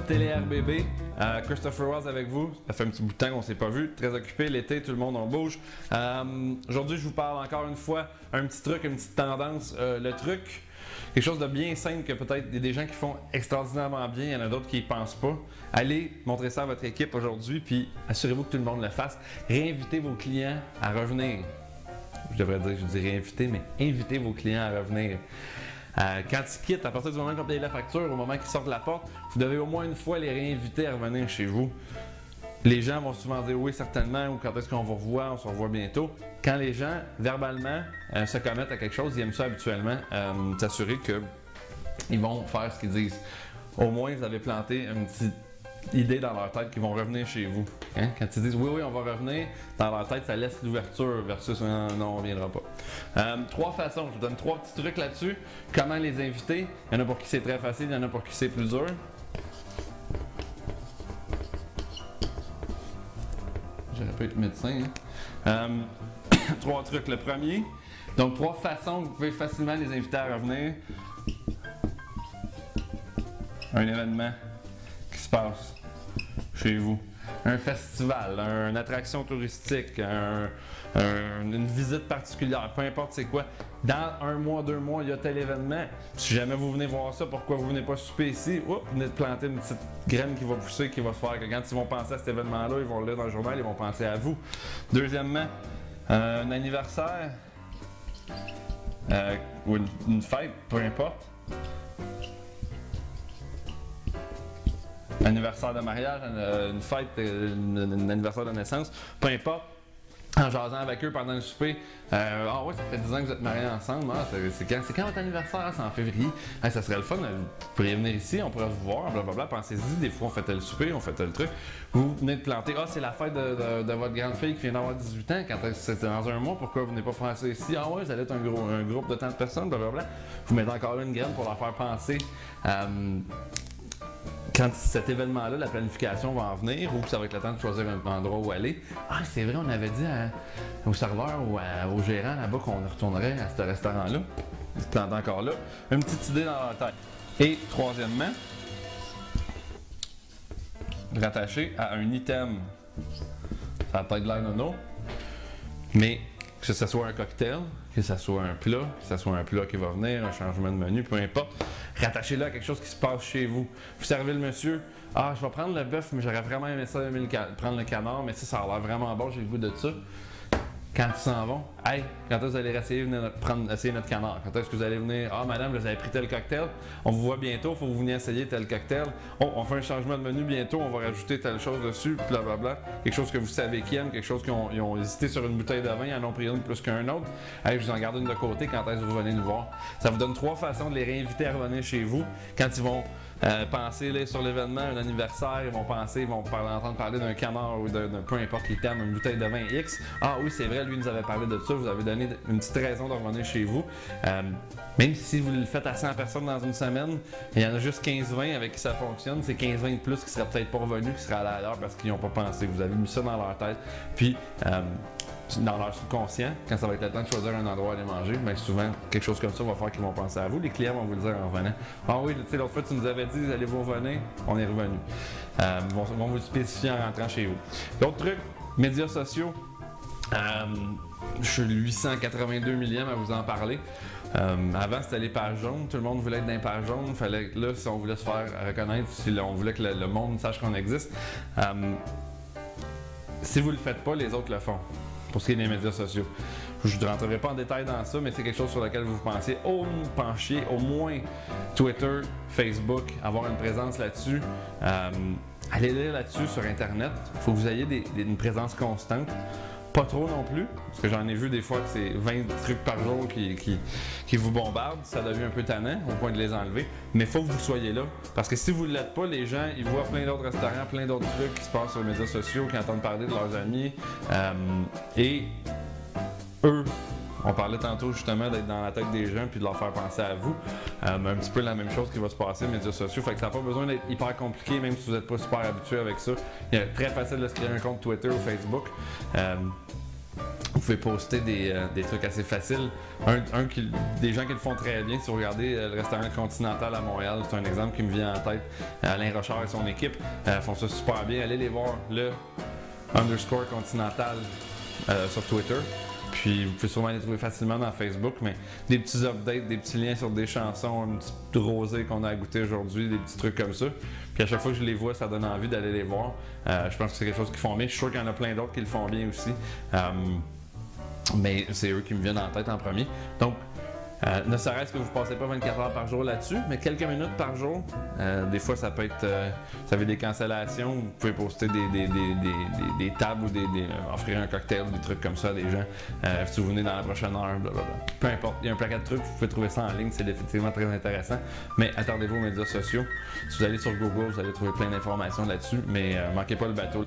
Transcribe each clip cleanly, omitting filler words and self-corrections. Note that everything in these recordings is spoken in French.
Télé RBB, Christopher Wells avec vous. Ça fait un petit bout de temps qu'on ne s'est pas vu. Très occupé, l'été, tout le monde en bouge. Aujourd'hui, je vous parle encore une fois un petit truc, une petite tendance. Le truc, quelque chose de bien simple que peut-être des gens qui font extraordinairement bien, il y en a d'autres qui n'y pensent pas. Allez montrer ça à votre équipe aujourd'hui, puis assurez-vous que tout le monde le fasse. Réinvitez vos clients à revenir. Je devrais dire, je dis réinviter, mais invitez vos clients à revenir. Quand ils quittent, à partir du moment qu'ils ont payé la facture, au moment qu'ils sortent de la porte, vous devez au moins une fois les réinviter à revenir chez vous. Les gens vont souvent dire oui, certainement, ou quand est-ce qu'on vous revoit, on se revoit bientôt. Quand les gens, verbalement, se commettent à quelque chose, ils aiment ça habituellement, s'assurer qu'ils vont faire ce qu'ils disent. Au moins, vous avez planté une petite idée dans leur tête qu'ils vont revenir chez vous. Hein? Quand ils disent oui, on va revenir, dans leur tête, ça laisse l'ouverture versus non, on ne viendra pas. Trois façons, je vous donne trois petits trucs là-dessus. Comment les inviter? Il y en a pour qui c'est très facile, il y en a pour qui c'est plus dur. J'aurais pu être médecin. Hein? Trois trucs. Le premier, donc trois façons que vous pouvez facilement les inviter à revenir. Un événement qui se passe chez vous. Un festival, une attraction touristique, une visite particulière, peu importe c'est quoi. Dans un mois, 2 mois, il y a tel événement. Si jamais vous venez voir ça, pourquoi vous venez pas souper ici? Vous venez de planter une petite graine qui va pousser, qui va se faire que quand ils vont penser à cet événement-là, ils vont le lire dans le journal, ils vont penser à vous. Deuxièmement, un anniversaire ou une fête, peu importe. Anniversaire de mariage, une fête, un anniversaire de naissance, peu importe, en jasant avec eux pendant le souper. Ah ouais, ça fait 10 ans que vous êtes mariés ensemble. Ah, c'est quand votre anniversaire? C'est en février. Ah, ça serait le fun, vous pourriez venir ici, on pourrait vous voir, blablabla. Pensez-y, des fois on fait le souper, on fait le truc. Vous venez de planter, ah, c'est la fête de votre grande fille qui vient d'avoir 18 ans, quand c'est dans un mois, pourquoi vous venez pas faire ça ici? Ah ouais, vous allez être un groupe de tant de personnes, blablabla. Vous mettez encore là une graine pour leur faire penser. Quand cet événement-là, la planification va en venir ou que ça va être le temps de choisir un endroit où aller. Ah, c'est vrai, on avait dit au serveur ou au gérant là-bas qu'on retournerait à ce restaurant-là. C'est encore là. Une petite idée dans leur tête. Et troisièmement, rattaché à un item. Ça a peut-être l'air nono, mais que ce soit un cocktail, que ce soit un plat, que ce soit un plat qui va venir, un changement de menu, peu importe, rattachez-le à quelque chose qui se passe chez vous. Vous servez le monsieur, ah, je vais prendre le bœuf, mais j'aurais vraiment aimé ça, prendre le canard, mais ça a l'air vraiment bon, j'ai le goût de ça. Quand ils s'en vont, hey, quand est-ce que vous allez essayer notre canard? Quand est-ce que vous allez venir? Ah, madame, vous avez pris tel cocktail, on vous voit bientôt, il faut que vous veniez essayer tel cocktail. Oh, on fait un changement de menu bientôt, on va rajouter telle chose dessus, blablabla. Quelque chose que vous savez qu'ils aiment, quelque chose qu'ils ont hésité sur une bouteille de vin, ils en ont pris une plus qu'un autre. Hey, je vous en garde une de côté quand est-ce que vous venez nous voir. Ça vous donne trois façons de les réinviter à revenir chez vous quand ils vont penser là, sur l'événement, un anniversaire, ils vont entendre parler d'un canard ou d'un peu importe l'item, une bouteille de vin X. Ah oui, c'est vrai, lui nous avait parlé de ça, vous avez donné une petite raison de revenir chez vous. Même si vous le faites à 100 personnes dans une semaine, il y en a juste 15-20 avec qui ça fonctionne, c'est 15-20 de plus qui seraient peut-être pas revenus, qui seraient allés à l'heure parce qu'ils n'ont pas pensé. Vous avez mis ça dans leur tête. Puis, dans leur subconscient, quand ça va être le temps de choisir un endroit à aller manger, bien souvent, quelque chose comme ça va faire qu'ils vont penser à vous. Les clients vont vous le dire en revenant. Ah oui, tu sais, l'autre fois, tu nous avais dit, allez-vous revenir? On est revenu. Ils vont vous le spécifier en rentrant chez vous. L'autre truc, médias sociaux. Je suis 882 millième à vous en parler. Avant, c'était les pages jaunes. Tout le monde voulait être dans les pages jaunes. Fallait, là, si on voulait se faire reconnaître, si on voulait que le monde sache qu'on existe, si vous ne le faites pas, les autres le font. Pour ce qui est des médias sociaux. Je ne rentrerai pas en détail dans ça, mais c'est quelque chose sur lequel vous penchiez, au moins Twitter, Facebook, avoir une présence là-dessus. Allez lire là-dessus sur Internet. Il faut que vous ayez une présence constante. Pas trop non plus, parce que j'en ai vu des fois que c'est 20 trucs par jour qui vous bombardent. Ça devient un peu tannant au point de les enlever. Mais il faut que vous soyez là. Parce que si vous ne l'êtes pas, les gens, ils voient plein d'autres restaurants, plein d'autres trucs qui se passent sur les médias sociaux, qui entendent parler de leurs amis. Et eux, on parlait tantôt justement d'être dans la tête des gens puis de leur faire penser à vous. Un petit peu la même chose qui va se passer aux médias sociaux. Fait que ça n'a pas besoin d'être hyper compliqué, même si vous n'êtes pas super habitué avec ça. Il est très facile de se créer un compte Twitter ou Facebook. Vous pouvez poster des trucs assez faciles. Des gens qui le font très bien, si vous regardez le restaurant Continental à Montréal, c'est un exemple qui me vient en tête. Alain Rochard et son équipe font ça super bien. Allez les voir, le _Continental sur Twitter. Puis vous pouvez sûrement les trouver facilement dans Facebook, mais des petits updates, des petits liens sur des chansons, un petit rosé qu'on a goûté aujourd'hui, des petits trucs comme ça. Puis à chaque fois que je les vois, ça donne envie d'aller les voir. Je pense que c'est quelque chose qu'ils font bien. Je suis sûr qu'il y en a plein d'autres qui le font bien aussi. Mais c'est eux qui me viennent en tête en premier. Donc, ne serait-ce que vous ne passez pas 24 heures par jour là-dessus, mais quelques minutes par jour. Des fois, ça peut être. Vous avez des cancellations, vous pouvez poster des tables ou offrir un cocktail ou des trucs comme ça à des gens. Si vous venez dans la prochaine heure, blablabla. Peu importe, il y a un paquet de trucs, vous pouvez trouver ça en ligne, c'est effectivement très intéressant. Mais attardez-vous aux médias sociaux. Si vous allez sur Google, vous allez trouver plein d'informations là-dessus, mais manquez pas le bateau.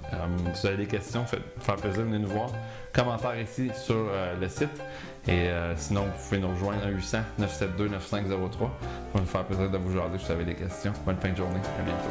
Si vous avez des questions, faire plaisir, venez nous voir. Commentaire ici sur le site. Et sinon, vous pouvez nous rejoindre à 800-972-9503. Ça va nous faire plaisir de vous jaser si vous avez des questions. Bonne fin de journée. À bientôt.